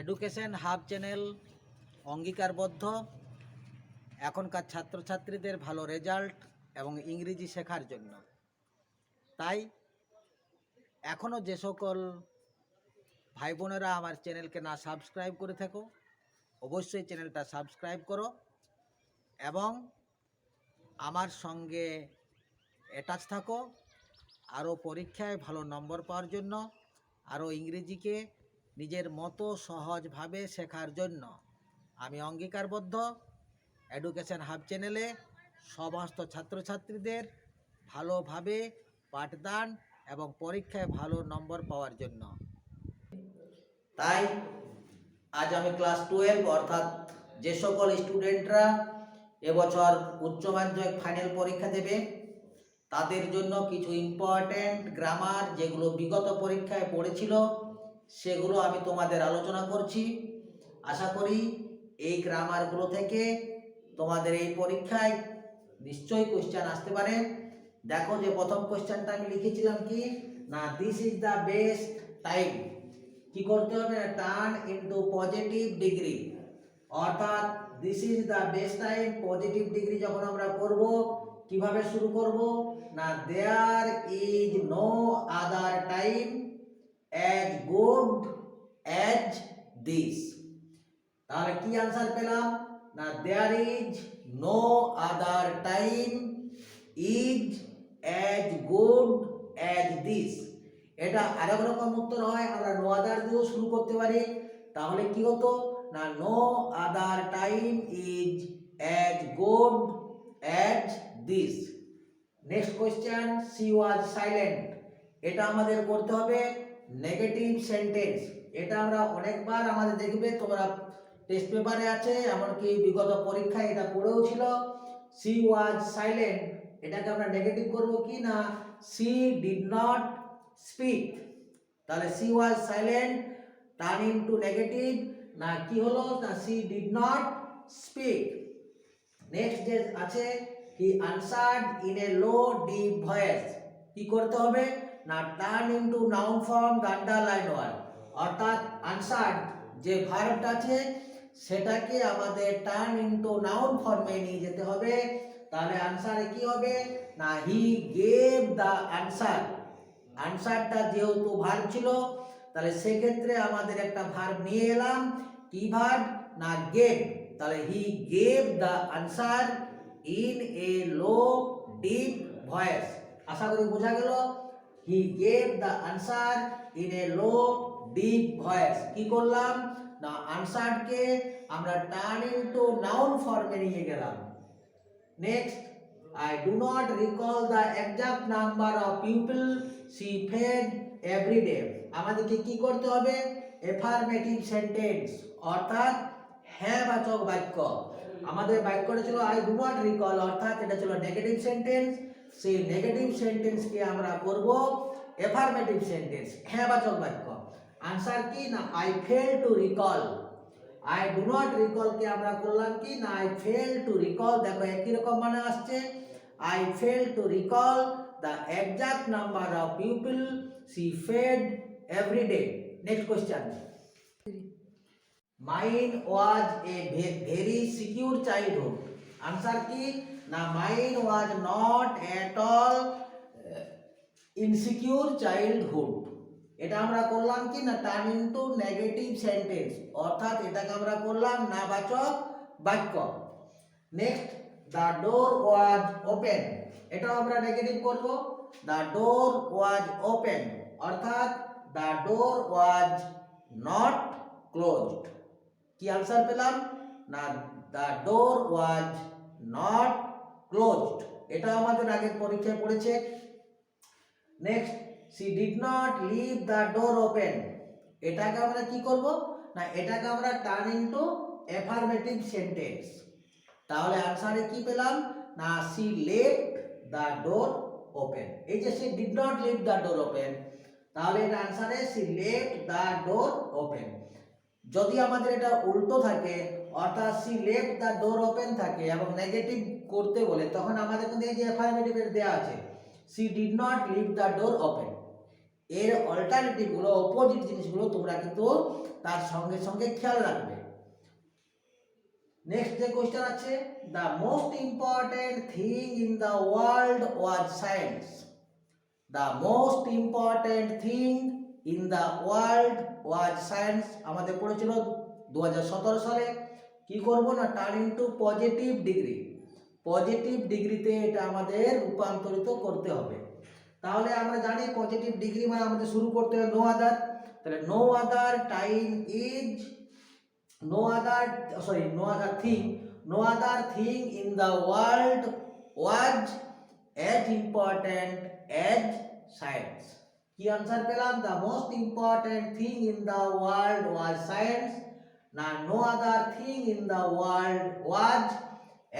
Education hub channel অঙ্গীকারবদ্ধ এখনকার ছাত্রছাত্রীদের ভালো রেজাল্ট এবং ইংরেজি শেখার জন্য। তাই এখনও যে সকল ভাই বোনেরা আমার চ্যানেলকে না সাবস্ক্রাইব করে থাকো, অবশ্যই চ্যানেলটা সাবস্ক্রাইব করো এবং আমার সঙ্গে অ্যাটাচ থাকো। আরও পরীক্ষায় ভালো নম্বর পাওয়ার জন্য, আরও ইংরেজিকে নিজের মতো সহজভাবে শেখার জন্য আমি অঙ্গীকারবদ্ধ এডুকেশন হাব চ্যানেলে সমস্ত ছাত্রছাত্রীদের ভালোভাবে পাঠদান এবং পরীক্ষায় ভালো নম্বর পাওয়ার জন্য। তাই আজ আমি ক্লাস 12 অর্থাৎ যে সকল স্টুডেন্টরা এবছর উচ্চ মাধ্যমিক ফাইনাল পরীক্ষা দেবে তাদের জন্য কিছু ইম্পর্ট্যান্ট গ্রামার যেগুলো বিগত পরীক্ষায় পড়েছিল সেগুলো আমি তোমাদের আলোচনা করছি। আশা করি এই গ্রামারগুলো থেকে তোমাদের এই পরীক্ষায় নিশ্চয়ই কোশ্চেন আসতে পারে। দেখো যে প্রথম কোশ্চেনটা আমি লিখেছিলাম কি না, this is the best time. কি করতে হবে না, টার্ন ইনটু পজিটিভ ডিগ্রি, অর্থাৎ this is the best time positive degree যখন আমরা করব কিভাবে শুরু করব না, there is no other time as good as this. তাহলে কি আনসার পেলাম না, there is no other time is as good as this. এটা আরেক রকম উত্তর হয়, আমরা নো আদার দিয়েও শুরু করতে পারি। তাহলে কি হতো না, no other time is as good as this. Next question, she was silent. এটা আমাদের করতে হবে নেগেটিভ সেন্টেন্স। এটা আমরা অনেকবার আমাদের দেখবে তোমরা টেস্ট পেপারে আছে, এমনকি বিগত পরীক্ষায় এটা পড়েও ছিল। সি ওয়াজ সাইলেন্ট, এটাকে আমরা নেগেটিভ করব কি না, সি ডিড নট স্পিক। তাহলে she was silent turn into negative না, কি হলো না, she did not speak. Next যে আছে, he answered in a low deep voice. কি করতে হবে না, turn into noun form the underline word, অর্থাৎ আনসার্ড যে ভার্বটা আছে সেটাকে আমাদের টার্ন ইনটু নাউন ফর্মে নিয়ে যেতে হবে। তাহলে আনসারে কি হবে না, হি গেভ দ্য আনসার। আনসারটা যেহেতু ভার্ব ছিল তাহলে সেক্ষেত্রে আমাদের একটা ভার্ব নিয়ে এলাম। কি ভার্ব না, গেভ। তাহলে he gave the answer in a low deep voice. আশা করি বোঝা গেল। He gave the answer in a low deep voice. কি করলাম না, আনসারকে আমরা টার্ন ইনটু নাউন ফর্মে নিয়ে গেলাম। Next, I do not recall the exact number of people she fed every day. আমাদেরকে কি করতে হবে, এফার্মেটিভ সেন্টেন্স অর্থাৎ হ্যাঁ বাচক বাক্য। আমাদের বাক্যটা ছিল আই ডু নট রিকল, অর্থাৎ এটা ছিল নেগেটিভ সেন্টেন্স। সেই নেগেটিভ সেন্টেন্সকে আমরা করব এফার্মেটিভ সেন্টেন্স, হ্যাঁ বাচক বাক্য। আনসার কি না, I fail to recall. I do not recall কে আমরা করলাম কি না, আই ফেল টু রিকল। দেখো একই রকম মানে আসছে, I fail to recall the exact number of people she fed every day. Next question, mine was a very secure childhood. Answer কি না, mine was not at all insecure childhood. এটা আমরা করলাম কি না, টার্ন ইনটু নেগেটিভ সেন্টেন্স, অর্থাৎ এটাকে আমরা করলাম নাবাচক বাক্য। Next, the door was open. এটাও আমরা নেগেটিভ করব। দ্য ডোর ওয়াজ ওপেন, অর্থাৎ the door was not closed. কি আনসার পেলাম না, the door was not closed. এটা আমাদের আগের পরীক্ষায় পড়েছে। Next, she did not leave the door open. এটাকে আমরা কি করব না, এটাকে আমরা টার্ন ইনটু এফার্মেটিভ সেন্টেন্স। তাহলে আনসারে কি পেলাম না, she left the door open। এই যে she did not leave the door open, তাহলে এটা আনসারে she left the door open। যদি আমাদের এটা উল্টো থাকে, অর্থাৎ she left the door open থাকে এবং নেগেটিভ করতে বলে, তখন আমাদের কিন্তু এই যে এফার্মেটিভ এর দেয়া আছে she did not leave the door open। এর অল্টারনেটিভগুলো, অপোজিট জিনিসগুলো তোমরা কিন্তু তার সঙ্গে সঙ্গে খেয়াল রাখবে। নেক্সট যে কোয়েশ্চেন আছে, the most important thing in the world was science. The most important thing in the world was science আমাদের পড়েছিল 2017 সালে। কি করব না, turn into positive degree. Positive ডিগ্রিতে এটা আমাদের রূপান্তরিত করতে হবে। তাহলে আমরা জানি পজিটিভ ডিগ্রি মানে আমাদের শুরু করতে হবে নো আদার। তাহলে no other time is, no other no other thing in the world was as important as science. কি আনসার পেলাম? The most important thing in the world was science, না no other thing in the world was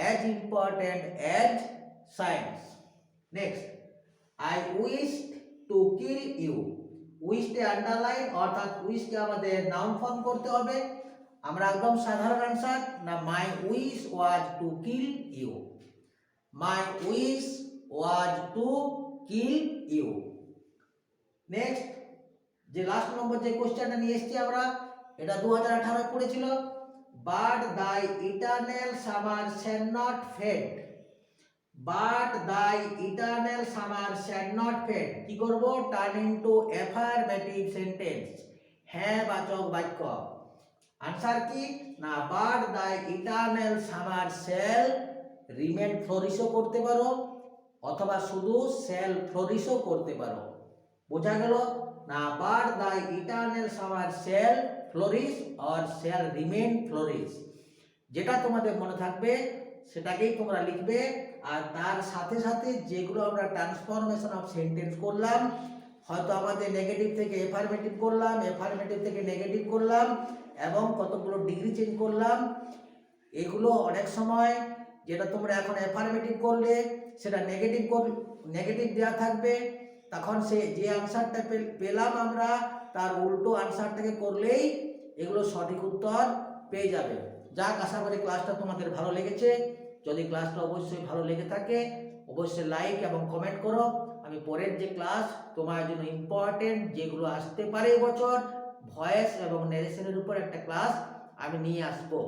as important as science. Next, I wished to kill you. উইশকে underline, অর্থাৎ উইশকে আমাদের noun form করতে হবে। আমরা একদম সাধারণ আনসার, না my wish was to kill you. My wish was to kill you. Next যে লাস্ট নম্বর যে কোশ্চেনটা নিয়ে এসেছি আমরা, এটা 2018 পড়েছিল। But thy eternal summer shall not fade. But thy eternal summer shall not fade. কি করব? টার্ন ইনটু অ্যাফারমেটিভ সেন্টেন্স, হ্যাঁ বাচক বাক্য। আনসার কি না, but thy eternal summer shall remain ফ্লোরিশও করতে পারো, অথবা শুধু শ্যাল ফ্লোরিশও করতে পারো। বোঝা গেল না, but thy eternal summer shall flourish or shall remain flourish. যেটা তোমাদের মনে থাকবে সেটাকেই তোমরা লিখবে। আর তার সাথে সাথে যেগুলো আমরা ট্রান্সফরমেশন অফ সেন্টেন্স করলাম, হয়তো আমাদের নেগেটিভ থেকে এফার্মেটিভ করলাম, এফার্মেটিভ থেকে নেগেটিভ করলাম, এবং কতগুলো ডিগ্রি চেঞ্জ করলাম, এগুলো অনেক সময় যেটা তোমরা এখন এফার্মেটিভ করলে সেটা নেগেটিভ দেওয়া থাকবে, তখন সে যে আনসারটা পেলাম আমরা তার উল্টো আনসারটাকে করলেই এগুলো সঠিক উত্তর পেয়ে যাবে। যাক, আশা করি ক্লাসটা তোমাদের ভালো লেগেছে। যদি ক্লাসটা অবশ্যই ভালো লেগে থাকে অবশ্যই লাইক এবং কমেন্ট করো। আমি পরের যে ক্লাস তোমার জন্য ইম্পর্টেন্ট যেগুলো আসতে পারে এবছর, ভয়েস এবং ন্যারেশনের উপর একটা ক্লাস আমি নিয়ে আসবো।